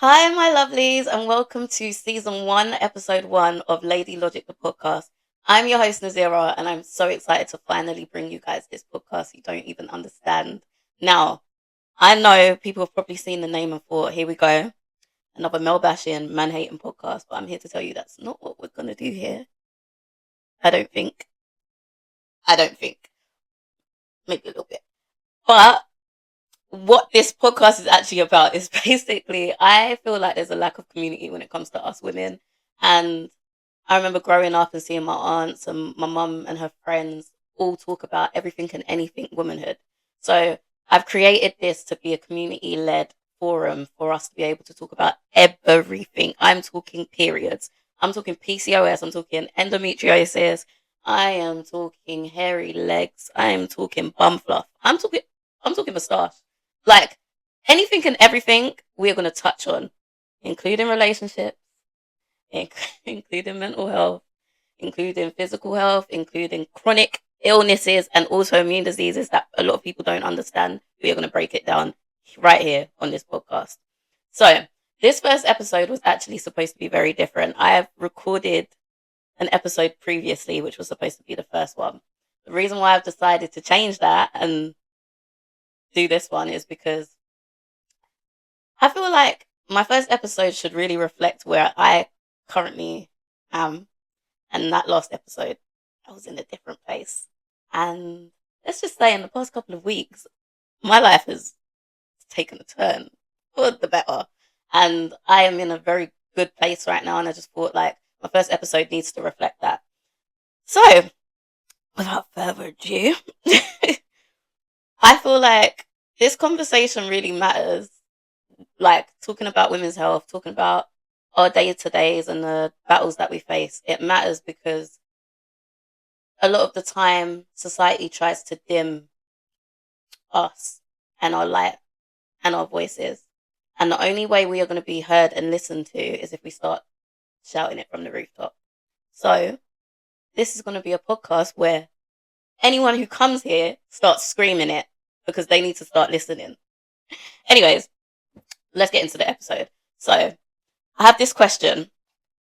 Hi, my lovelies, and welcome to season one, episode one of Lady Logic, the podcast. I'm your host, Nazira, and I'm so excited to finally bring you guys this podcast you don't even understand. Now, I know people have probably seen the name and thought, here we go, another male bashing, man hating podcast, but I'm here to tell you that's not what we're going to do here. I don't think. I don't think. Maybe a little bit. But what this podcast is actually about is basically I feel like there's a lack of community when it comes to us women. And I remember growing up and seeing my aunts and my mum and her friends all talk about everything and anything womanhood. So I've created this to be a community led forum for us to be able to talk about everything. I'm talking periods. I'm talking PCOS. I'm talking endometriosis. I am talking hairy legs. I am talking bum fluff. I'm talking moustache. Like anything and everything we're going to touch on, including relationships, including mental health, including physical health, including chronic illnesses and autoimmune diseases that a lot of people don't understand. We are going to break it down right here on this podcast. So, this first episode was actually supposed to be very different. I have recorded an episode previously, which was supposed to be the first one. The reason why I've decided to change that and do this one is because I feel like my first episode should really reflect where I currently am. And that last episode, I was in a different place. And let's just say in the past couple of weeks, my life has taken a turn for the better. And I am in a very good place right now. And I just thought like my first episode needs to reflect that. So without further ado, I feel like this conversation really matters. Like talking about women's health, talking about our day to days and the battles that we face. It matters because a lot of the time society tries to dim us and our light and our voices. And the only way we are going to be heard and listened to is if we start shouting it from the rooftop. So this is going to be a podcast where anyone who comes here starts screaming it because they need to start listening. Anyways, let's get into the episode. So I have this question.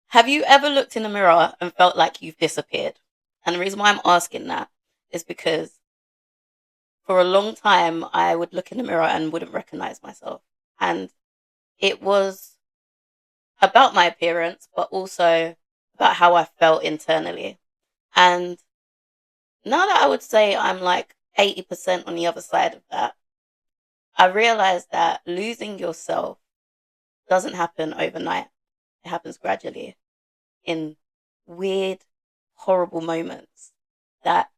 Have you ever looked in the mirror and felt like you've disappeared? And the reason why I'm asking that is because for a long time, I would look in the mirror and wouldn't recognize myself. And it was about my appearance, but also about how I felt internally. And now that I would say I'm like 80% on the other side of that, I realized that losing yourself doesn't happen overnight. It happens gradually in weird, horrible moments that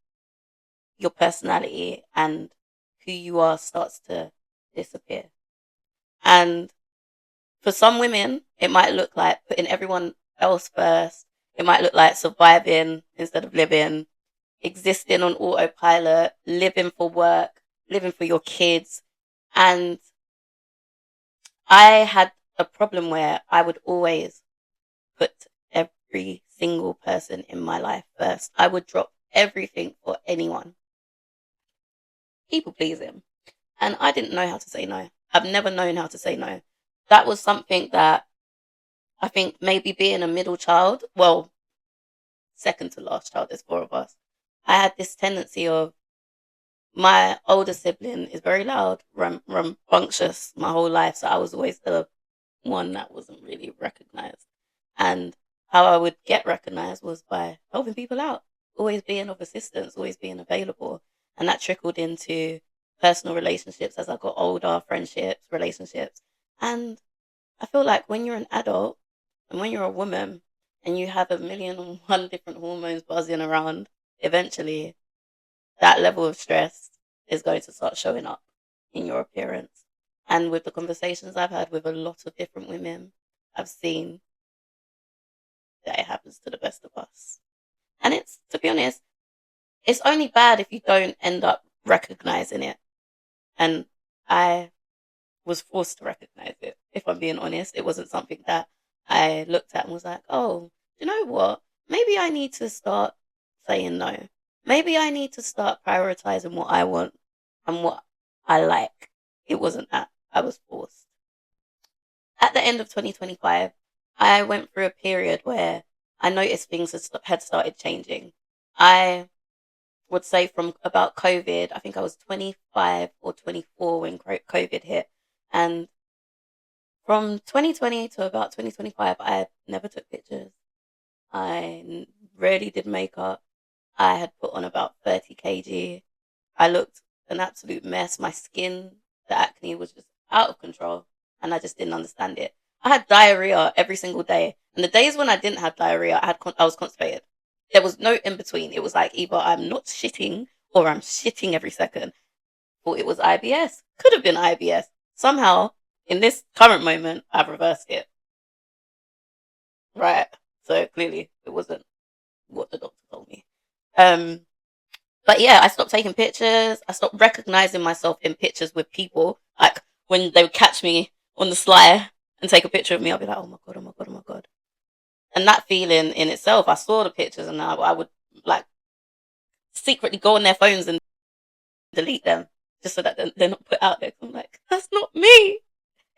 your personality and who you are starts to disappear. And for some women, it might look like putting everyone else first. It might look like surviving instead of living, existing on autopilot, living for work, living for your kids. And I had a problem where I would always put every single person in my life first. I would drop everything for anyone. People pleasing. And I didn't know how to say no. I've never known how to say no. That was something that I think maybe being a middle child, well, second to last child, there's four of us. I had this tendency of my older sibling is very loud, rambunctious my whole life. So I was always the one that wasn't really recognized. And how I would get recognized was by helping people out, always being of assistance, always being available. And that trickled into personal relationships as I got older, friendships, relationships. And I feel like when you're an adult and when you're a woman and you have a million and one different hormones buzzing around, eventually that level of stress is going to start showing up in your appearance. And with the conversations I've had with a lot of different women, I've seen that it happens to the best of us. And it's, to be honest, it's only bad if you don't end up recognizing it. And I was forced to recognize it. If I'm being honest, it wasn't something that I looked at and was like, oh, you know what? Maybe I need to start saying no. Maybe I need to start prioritizing what I want and what I like. It wasn't that. I was forced. at the end of 2025, I went through a period where I noticed things had started changing. I would say from about COVID, I think I was 25 or 24 when COVID hit. And from 2020 to about 2025, I never took pictures. Rarely did makeup. I had put on about 30 kg. I looked an absolute mess. My skin, the acne was just out of control, and I just didn't understand it. I had diarrhea every single day, and the days when I didn't have diarrhea, I was constipated. There was no in between. It was like either I'm not shitting or I'm shitting every second. Thought it was IBS. Could have been IBS. Somehow, in this current moment, I've reversed it. Right. So clearly, it wasn't what the doctor told me. Um, But yeah, I stopped taking pictures. I stopped recognizing myself in pictures with people. Like when they would catch me on the sly and take a picture of me, I'll be like, oh my God, oh my God, oh my God. And that feeling in itself, I saw the pictures and I would like secretly go on their phones and delete them just so that they're not put out there. I'm like, that's not me.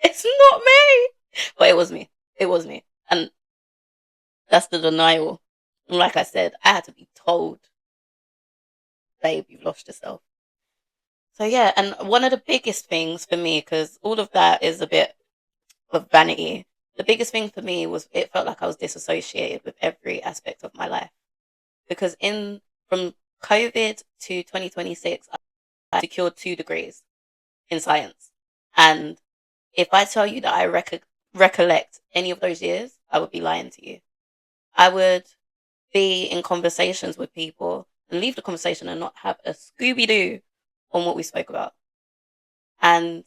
It's not me. But it was me. It was me. And that's the denial. And like I said, I had to be told, babe, you've lost yourself. So yeah, and one of the biggest things for me, because all of that is a bit of vanity, the biggest thing for me was it felt like I was disassociated with every aspect of my life. Because in from COVID to 2026, I secured 2 degrees in science. And if I tell you that I recollect any of those years, I would be lying to you. I would be in conversations with people and leave the conversation and not have a Scooby Doo on what we spoke about. And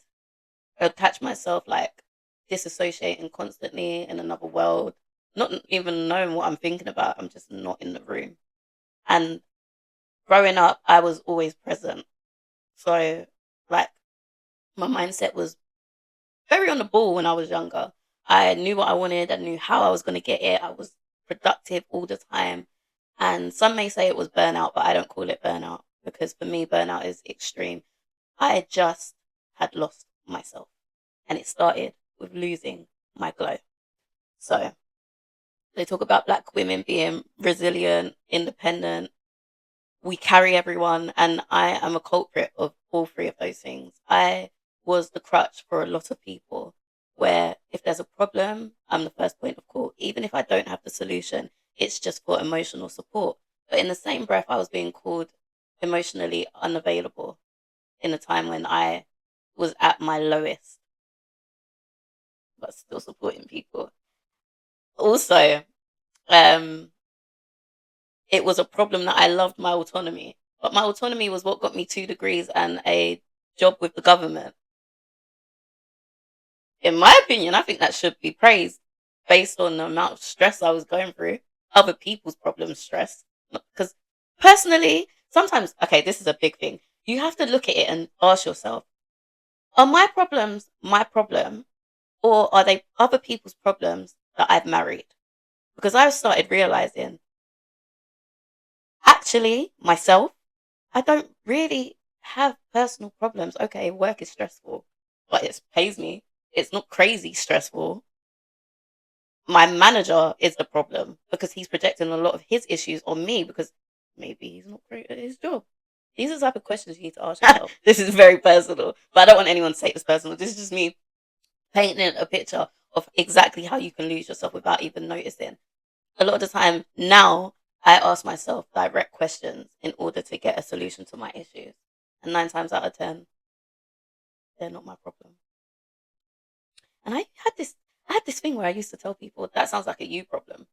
I'd catch myself like disassociating constantly in another world, not even knowing what I'm thinking about. I'm just not in the room. And growing up, I was always present. So, like, my mindset was very on the ball when I was younger. I knew what I wanted. I knew how I was going to get it. I was productive all the time. And some may say it was burnout, but I don't call it burnout because for me, burnout is extreme. I just had lost myself. And it started with losing my glow. So they talk about black women being resilient, independent. We carry everyone. And I am a culprit of all 3 of those things. I was the crutch for a lot of people where if there's a problem, I'm the first point of call. Even if I don't have the solution, it's just for emotional support. But in the same breath, I was being called emotionally unavailable in a time when I was at my lowest, but still supporting people. Also, um, it was a problem that I loved my autonomy, but my autonomy was what got me 2 degrees and a job with the government. In my opinion, I think that should be praised based on the amount of stress I was going through, other people's problems, stress. Because personally, sometimes, okay, this is a big thing. You have to look at it and ask yourself, are my problems my problem, or are they other people's problems that I've married? Because I've started realizing, actually, myself, I don't really have personal problems. Okay, work is stressful, but it pays me. It's not crazy stressful. My manager is the problem because he's projecting a lot of his issues on me because maybe he's not great at his job. These are the type of questions you need to ask yourself. This is very personal, but I don't want anyone to take this personal. This is just me painting a picture of exactly how you can lose yourself without even noticing. A lot of the time now, I ask myself direct questions in order to get a solution to my issues. And 9 times out of 10, they're not my problem. And I had this thing where I used to tell people that sounds like a you problem.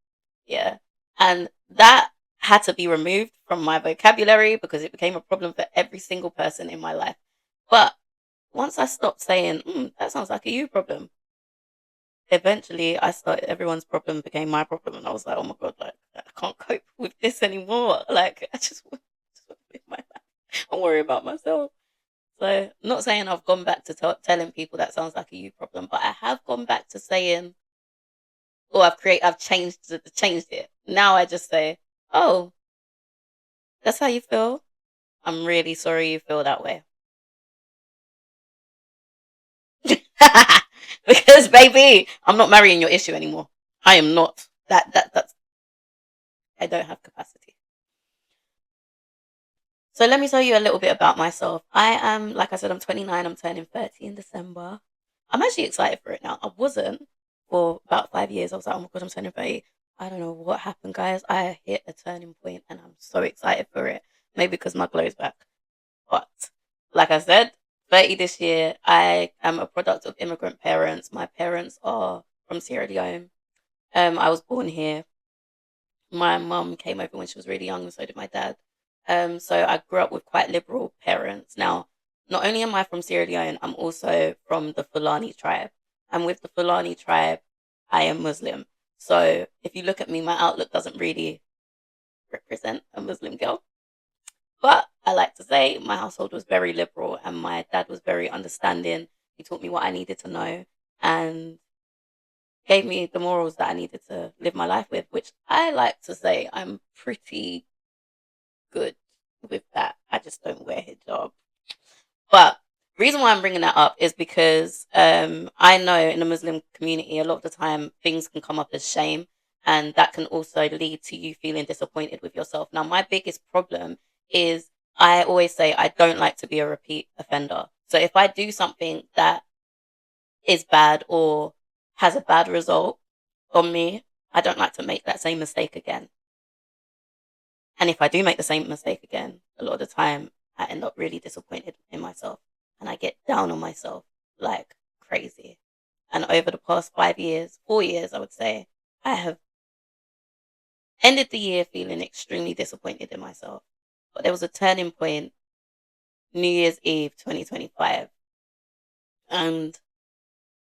Yeah. And that had to be removed from my vocabulary because it became a problem for every single person in my life. But once I stopped saying, that sounds like a you problem, eventually I started, everyone's problem became my problem. And I was like, oh my God, like, I can't cope with this anymore. Like, I just want to live my life and worry about myself. So, not saying I've gone back to telling people that sounds like a you problem, but I have gone back to saying, or I've changed it. Now I just say, oh, that's how you feel. I'm really sorry you feel that way. Because Because baby, I'm not marrying your issue anymore. I am not. That's I don't have capacity. So let me tell you a little bit about myself. I am, like I said, I'm 29. I'm turning 30 in December. I'm actually excited for it now. I wasn't for about 5 years. I was like, oh my God, I'm turning 30. I don't know what happened, guys. I hit a turning point and I'm so excited for it. Maybe because my glow's back. But like I said, 30 this year. I am a product of immigrant parents. My parents are from Sierra Leone. I was born here. My mum came over when she was really young, and so did my dad. So I grew up with quite liberal parents. Now, not only am I from Sierra Leone, I'm also from the Fulani tribe. And with the Fulani tribe, I am Muslim. So if you look at me, my outlook doesn't really represent a Muslim girl. But I like to say my household was very liberal and my dad was very understanding. He taught me what I needed to know and gave me the morals that I needed to live my life with, which I like to say I'm pretty good with that. I just don't wear hijab. But reason why I'm bringing that up is because I know in the Muslim community a lot of the time things can come up as shame, and that can also lead to you feeling disappointed with yourself. Now, my biggest problem is I always say I don't like to be a repeat offender. So if I do something that is bad or has a bad result on me, I don't like to make that same mistake again. And if I do make the same mistake again, a lot of the time I end up really disappointed in myself and I get down on myself like crazy. And over the past 5 years, 4 years, I would say, I have ended the year feeling extremely disappointed in myself. But there was a turning point, New Year's Eve 2025. And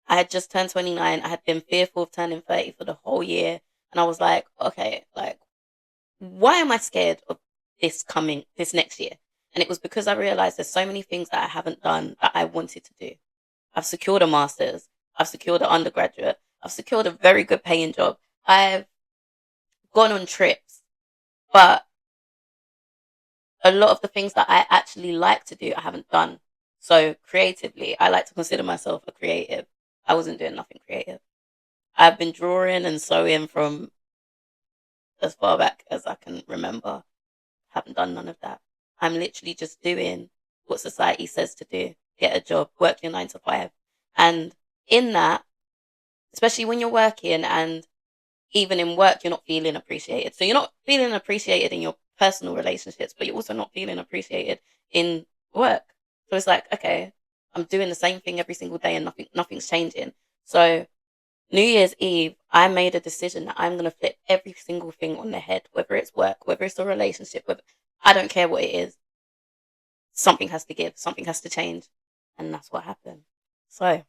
I had just turned 29. I had been fearful of turning 30 for the whole year. And I was like, okay, like, why am I scared of this next year? And it was because I realized there's so many things that I haven't done that I wanted to do. I've secured a master's. I've secured an undergraduate. I've secured a very good paying job. I've gone on trips. But a lot of the things that I actually like to do, I haven't done. So creatively, I like to consider myself a creative. I wasn't doing nothing creative. I've been drawing and sewing from as far back as I can remember. Haven't done none of that. I'm literally just doing what society says to do. Get a job, work your 9 to 5. And in that, especially when you're working and even in work, you're not feeling appreciated. So you're not feeling appreciated in your personal relationships, but you're also not feeling appreciated in work. So it's like, okay, I'm doing the same thing every single day and nothing's changing. So New Year's Eve, I made a decision that I'm going to flip every single thing on the head, whether it's work, whether it's a relationship, whether I don't care what it is. Something has to give, something has to change. And that's what happened. So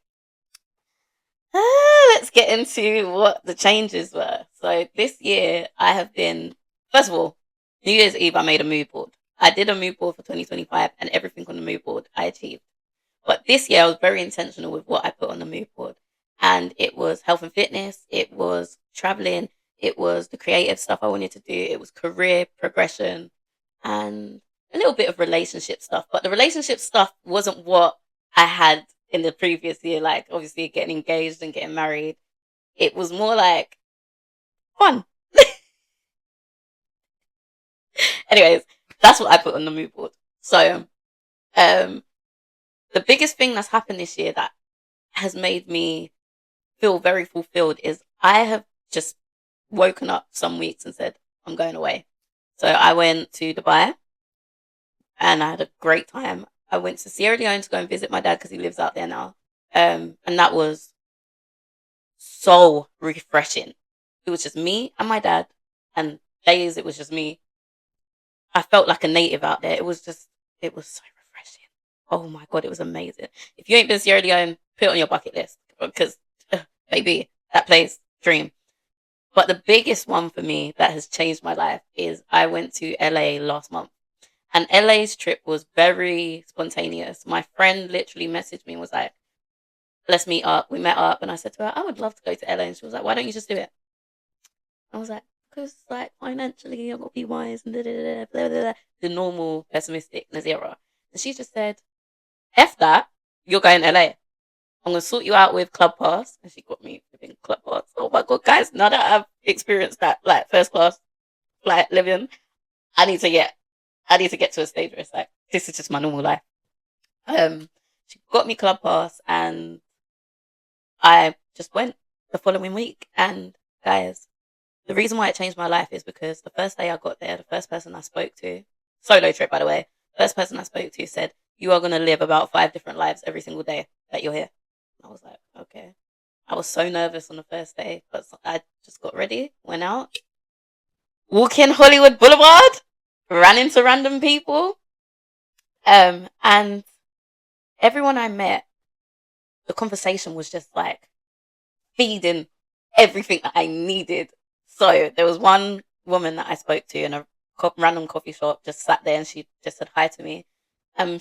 let's get into what the changes were. So this year I have been, first of all, New Year's Eve, I made a mood board. I did a mood board for 2025 and everything on the mood board I achieved. But this year I was very intentional with what I put on the mood board. And it was health and fitness. It was traveling. It was the creative stuff I wanted to do. It was career progression and a little bit of relationship stuff. But the relationship stuff wasn't what I had in the previous year. Like obviously getting engaged and getting married. It was more like fun. Anyways, that's what I put on the mood board. So, the biggest thing that's happened this year that has made me feel very fulfilled is I have just woken up some weeks and said, I'm going away. So I went to Dubai and I had a great time. I went to Sierra Leone to go and visit my dad because he lives out there now. And that was so refreshing. It was just me and my dad, and days it was just me. I felt like a native out there. It was so refreshing. Oh my God, it was amazing. If you ain't been to Sierra Leone, put it on your bucket list because, baby, that place, dream. But the biggest one for me that has changed my life is I went to LA last month. And LA's trip was very spontaneous. My friend literally messaged me and was like, let's meet up. We met up and I said to her, I would love to go to LA. And she was like, why don't you just do it? I was like, because like financially I've got to be wise and blah, blah, blah. The normal pessimistic Nazira. And she just said, F that, you're going to LA. I'm gonna sort you out with Club Pass, and she got me living Club Pass. Oh my god, guys! Now that I've experienced that, like first class flight living, I need to get, I need to get to a stage where it's like this is just my normal life. Um, she got me Club Pass, and I just went the following week. And guys, the reason why it changed my life is because the first day I got there, the first person I spoke to, solo trip by the way, first person I spoke to said, "You are going to live about 5 different lives every single day that you're here." I was like, okay. I was so nervous on the first day, but I just got ready, went out, walking Hollywood Boulevard, ran into random people, and everyone I met, the conversation was just like feeding everything that I needed. So there was one woman that I spoke to in a random coffee shop, just sat there, and she just said hi to me.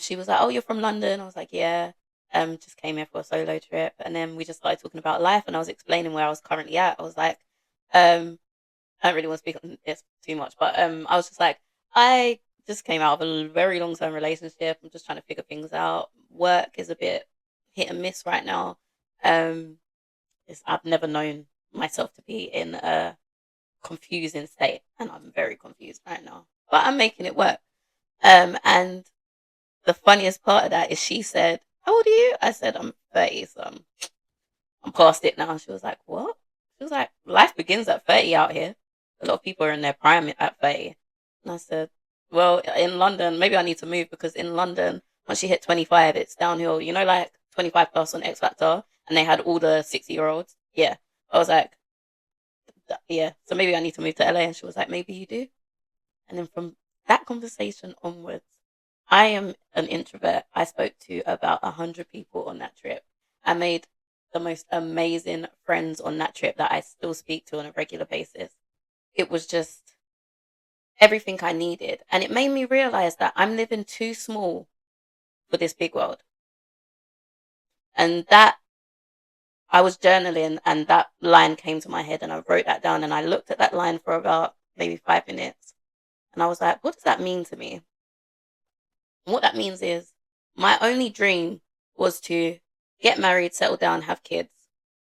She was like, "Oh, you're from London?" I was like, "Yeah." Just came here for a solo trip, and then we just started talking about life, and I was explaining where I was currently at. I was like, I don't really want to speak on this too much, but I was just like, I just came out of a very long term relationship. I'm just trying to figure things out. Work is a bit hit and miss right now. Um, I've never known myself to be in a confusing state, and I'm very confused right now, but I'm making it work. And the funniest part of that is she said, "How old are you?" I said, "I'm 30, so I'm past it now." She was like, "What?" She was like, "Life begins at 30 out here. A lot of people are in their prime at 30." And I said, "Well, in London, maybe I need to move because in London, once you hit 25, it's downhill. You know, like 25 plus on X Factor, and they had all the 60-year-olds. Yeah." I was like, "Yeah, so maybe I need to move to LA." And she was like, "Maybe you do." And then from that conversation onwards, I am an introvert. I spoke to about 100 people on that trip. I made the most amazing friends on that trip that I still speak to on a regular basis. It was just everything I needed. And it made me realize that I'm living too small for this big world. And that I was journaling, and that line came to my head, and I wrote that down, and I looked at that line for about maybe 5 minutes. And I was like, what does that mean to me? And what that means is my only dream was to get married, settle down, have kids,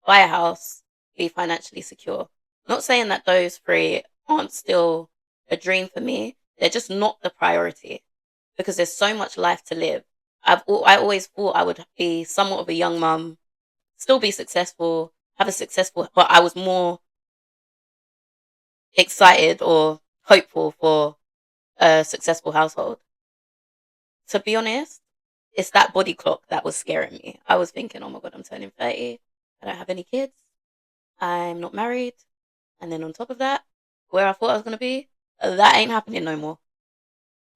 buy a house, be financially secure. Not saying that those three aren't still a dream for me. They're just not the priority because there's so much life to live. I always thought I would be somewhat of a young mum, still be successful, have a successful, but I was more excited or hopeful for a successful household. To be honest, it's that body clock that was scaring me. I was thinking, oh my God, I'm turning 30. I don't have any kids. I'm not married. And then on top of that, where I thought I was going to be, that ain't happening no more.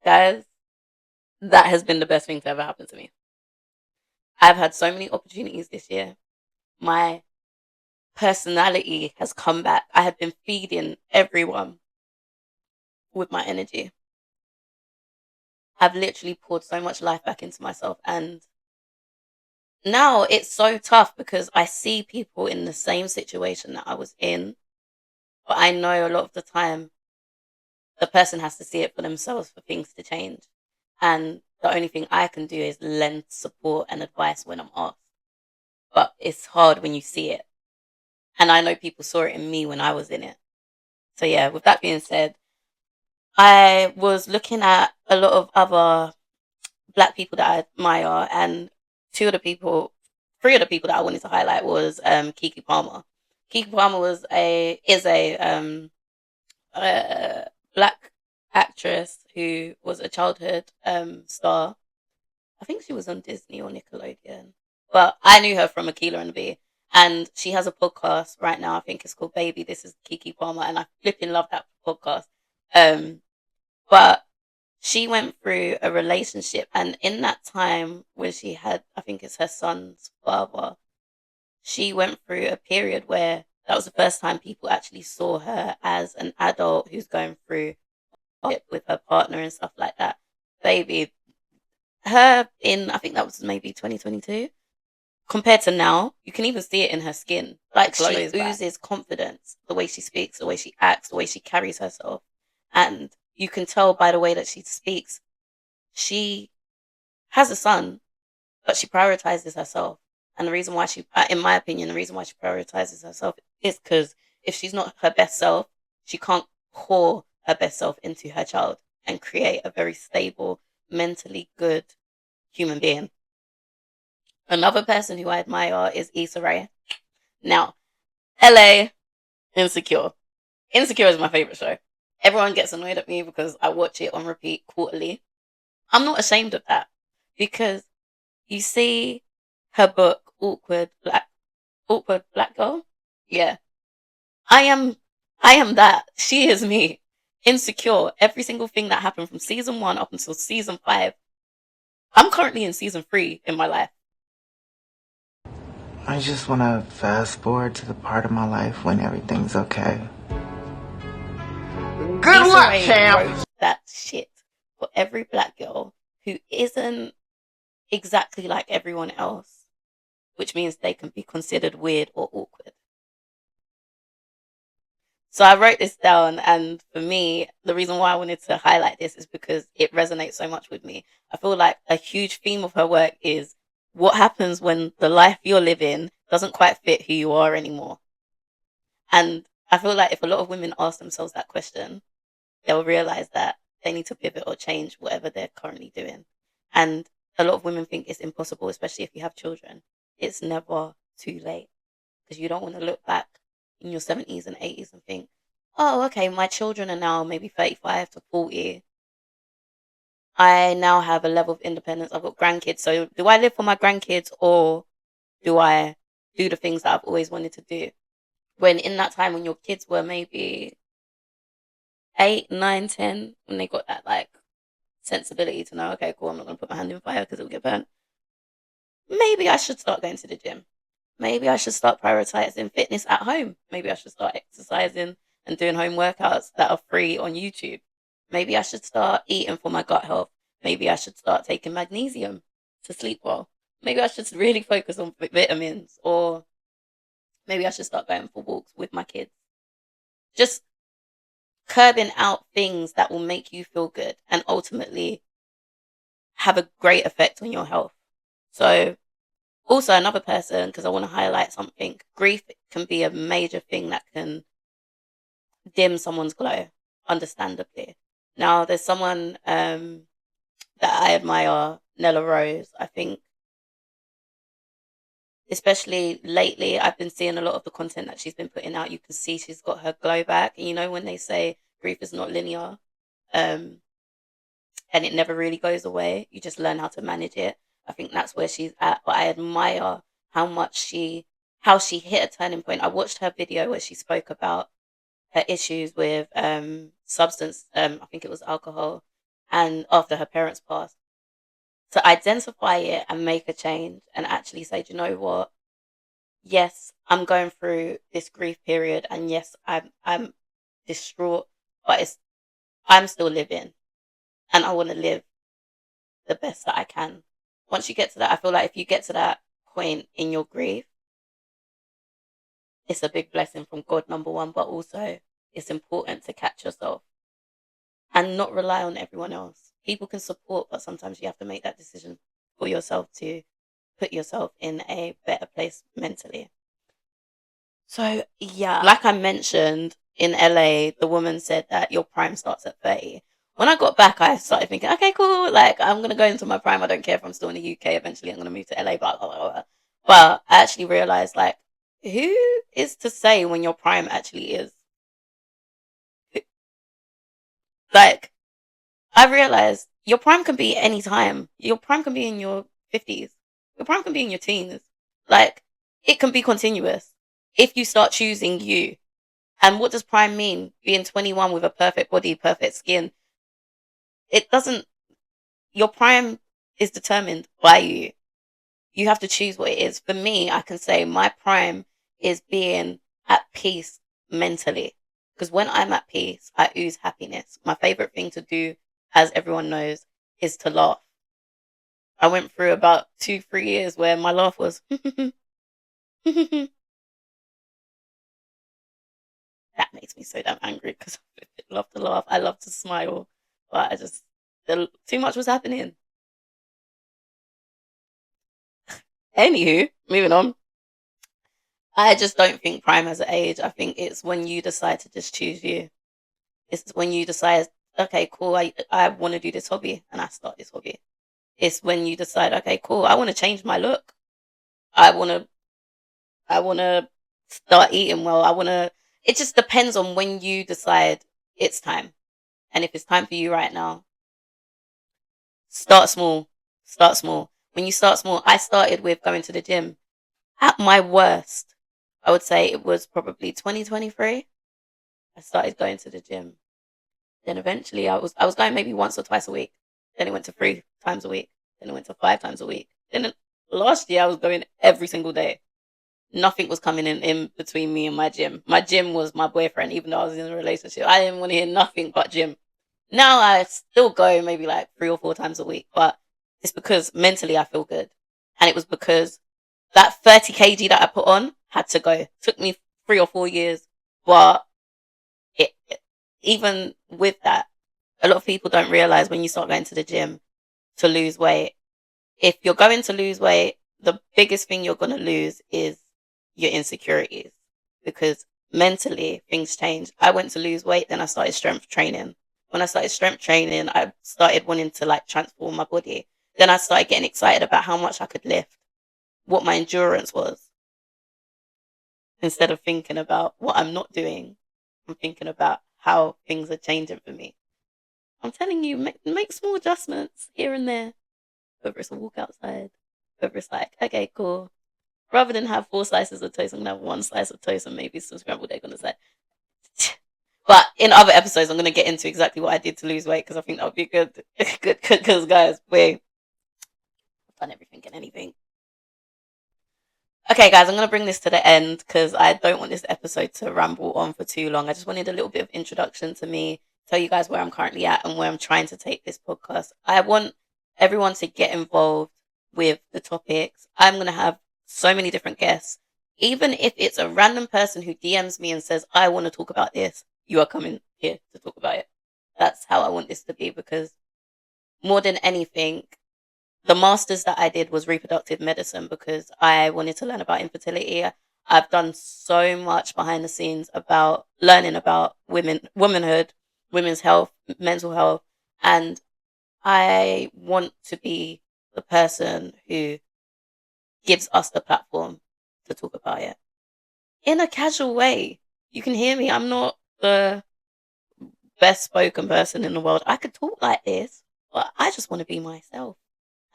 Guys, that has been the best thing to ever happen to me. I've had so many opportunities this year. My personality has come back. I have been feeding everyone with my energy. I've literally poured so much life back into myself, and now it's so tough because I see people in the same situation that I was in, but I know a lot of the time the person has to see it for themselves for things to change. And the only thing I can do is lend support and advice when I'm asked. But it's hard when you see it. And I know people saw it in me when I was in it. So yeah, with that being said, I was looking at a lot of other black people that I admire, and two of the people, three of the people that I wanted to highlight was Kiki Palmer. Kiki Palmer is a uh, black actress who was a childhood star. I think she was on Disney or Nickelodeon, but I knew her from Aquila and the Bee. And she has a podcast right now. I think it's called Baby. This is Kiki Palmer, and I flipping love that podcast. Um, but she went through a relationship, and in that time when she had, I think it's her son's father, she went through a period where that was the first time people actually saw her as an adult who's going through it with her partner and stuff like that. Baby, her in, I think that was maybe 2022. Compared to now, you can even see it in her skin. Like she oozes confidence, the way she speaks, the way she acts, the way she carries herself. And you can tell by the way that she speaks, she has a son, but she prioritizes herself. And the reason why she, in my opinion, the reason why she prioritizes herself is because if she's not her best self, she can't pour her best self into her child and create a very stable, mentally good human being. Another person who I admire is Issa Rae. Now, LA, Insecure. Insecure is my favorite show. Everyone gets annoyed at me because I watch it on repeat quarterly. I'm not ashamed of that because you see her book, Awkward Black Girl. Yeah, I am, I am that. She is me. Insecure. Every single thing that happened from season 1 up until season 5. I'm currently in season 3 in my life. I just want to fast forward to the part of my life when everything's okay. Good luck, champ. Wrote that shit for every black girl who isn't exactly like everyone else, which means they can be considered weird or awkward. So I wrote this down, and for me, the reason why I wanted to highlight this is because it resonates so much with me. I feel like a huge theme of her work is what happens when the life you're living doesn't quite fit who you are anymore. And I feel like if a lot of women ask themselves that question, they'll realize that they need to pivot or change whatever they're currently doing. And a lot of women think it's impossible, especially if you have children. It's never too late because you don't want to look back in your 70s and 80s and think, oh, okay, my children are now maybe 35 to 40. I now have a level of independence. I've got grandkids. So do I live for my grandkids or do I do the things that I've always wanted to do? When in that time when your kids were maybe 8, 9, 10, when they got that like sensibility to know, okay, cool, I'm not going to put my hand in fire because it'll get burnt. Maybe I should start going to the gym. Maybe I should start prioritizing fitness at home. Maybe I should start exercising and doing home workouts that are free on YouTube. Maybe I should start eating for my gut health. Maybe I should start taking magnesium to sleep well. Maybe I should really focus on vitamins, or maybe I should start going for walks with my kids. Just curbing out things that will make you feel good and ultimately have a great effect on your health. So, also another person, because I want to highlight something, grief can be a major thing that can dim someone's glow, understandably. Now, there's someone that I admire, Nella Rose. I think, especially lately, I've been seeing a lot of the content that she's been putting out. You can see she's got her glow back. And you know, when they say grief is not linear, um, and it never really goes away, you just learn how to manage it. I think that's where she's at. But I admire how she hit a turning point. I watched her video where she spoke about her issues with substance, I think it was alcohol, and after her parents passed. To identify it and make a change and actually say, do you know what? Yes, I'm going through this grief period, and yes, I'm distraught, but I'm still living, and I want to live the best that I can. Once you get to that, I feel like if you get to that point in your grief, it's a big blessing from God, number one, but also it's important to catch yourself and not rely on everyone else. People can support, but sometimes you have to make that decision for yourself to put yourself in a better place mentally. So, yeah, like I mentioned, in LA, the woman said that your prime starts at 30. When I got back, I started thinking, okay, cool. Like, I'm going to go into my prime. I don't care if I'm still in the UK. Eventually, I'm going to move to LA, blah, blah, blah, blah. But I actually realized, like, who is to say when your prime actually is? Like, I realized your prime can be any time. Your prime can be in your 50s. Your prime can be in your teens. Like, it can be continuous if you start choosing you. And what does prime mean? Being 21 with a perfect body, perfect skin. It doesn't, your prime is determined by you. You have to choose what it is. For me, I can say my prime is being at peace mentally. Because when I'm at peace, I ooze happiness. My favorite thing to do, as everyone knows, is to laugh. I went through about 2, 3 years where my laugh was that makes me so damn angry because I love to laugh. I love to smile. But too much was happening. Anywho, moving on. I just don't think prime has an age. I think it's when you decide to just choose you. It's when you decide, okay, cool, I want to do this hobby and I start this hobby. It's when you decide, okay, cool, I want to change my look. I want to, I want to start eating well. it just depends on when you decide it's time. And if it's time for you right now, start small. Start small. When you start small, I started with going to the gym. At my worst, I would say it was probably 2023. I started going to the gym. Then eventually I was going maybe once or twice a week. Then it went to 3 times a week. Then it went to 5 times a week. Then last year I was going every single day. Nothing was coming in between me and my gym. My gym was my boyfriend, even though I was in a relationship. I didn't want to hear nothing but gym. Now I still go maybe like 3 or 4 times a week, but it's because mentally I feel good. And it was because that 30 kg that I put on had to go. It took me 3 or 4 years, but even with that, a lot of people don't realize when you start going to the gym to lose weight, if you're going to lose weight, the biggest thing you're going to lose is your insecurities, because mentally things change. I went to lose weight, then I started strength training. When I started strength training, I started wanting to like transform my body. Then I started getting excited about how much I could lift, what my endurance was. Instead of thinking about what I'm not doing, I'm thinking about how things are changing for me. I'm telling you, make small adjustments here and there. Whether it's a walk outside, whether it's like, okay, cool. Rather than have 4 slices of toast, I'm gonna have 1 slice of toast and maybe some scrambled egg on the side. But in other episodes, I'm gonna get into exactly what I did to lose weight, because I think that would be good. Good, because guys, I've done everything and anything. Okay, guys, I'm going to bring this to the end because I don't want this episode to ramble on for too long. I just wanted a little bit of introduction to me, tell you guys where I'm currently at and where I'm trying to take this podcast. I want everyone to get involved with the topics. I'm going to have so many different guests. Even if it's a random person who DMs me and says, I want to talk about this, you are coming here to talk about it. That's how I want this to be, because more than anything, the master's that I did was reproductive medicine because I wanted to learn about infertility. I've done so much behind the scenes about learning about womanhood, women's health, mental health, and I want to be the person who gives us the platform to talk about it in a casual way. You can hear me. I'm not the best spoken person in the world. I could talk like this, but I just want to be myself.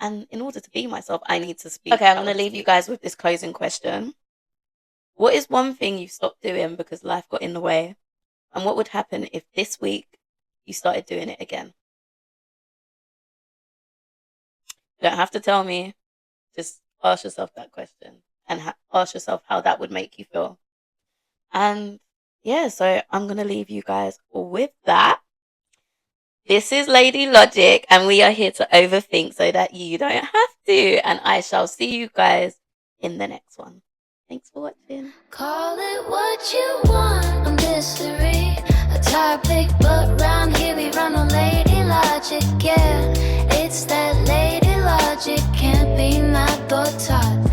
And in order to be myself, I need to speak. Okay, I'm going to leave you guys with this closing question. What is one thing you stopped doing because life got in the way? And what would happen if this week you started doing it again? You don't have to tell me. Just ask yourself that question and ask yourself how that would make you feel. And yeah, so I'm going to leave you guys with that. This is Lady Logic, and we are here to overthink so that you don't have to. And I shall see you guys in the next one. Thanks for watching. Call it what you want, a mystery, a topic, but round here we run on Lady Logic, yeah. It's that Lady Logic, can't be not thought taught.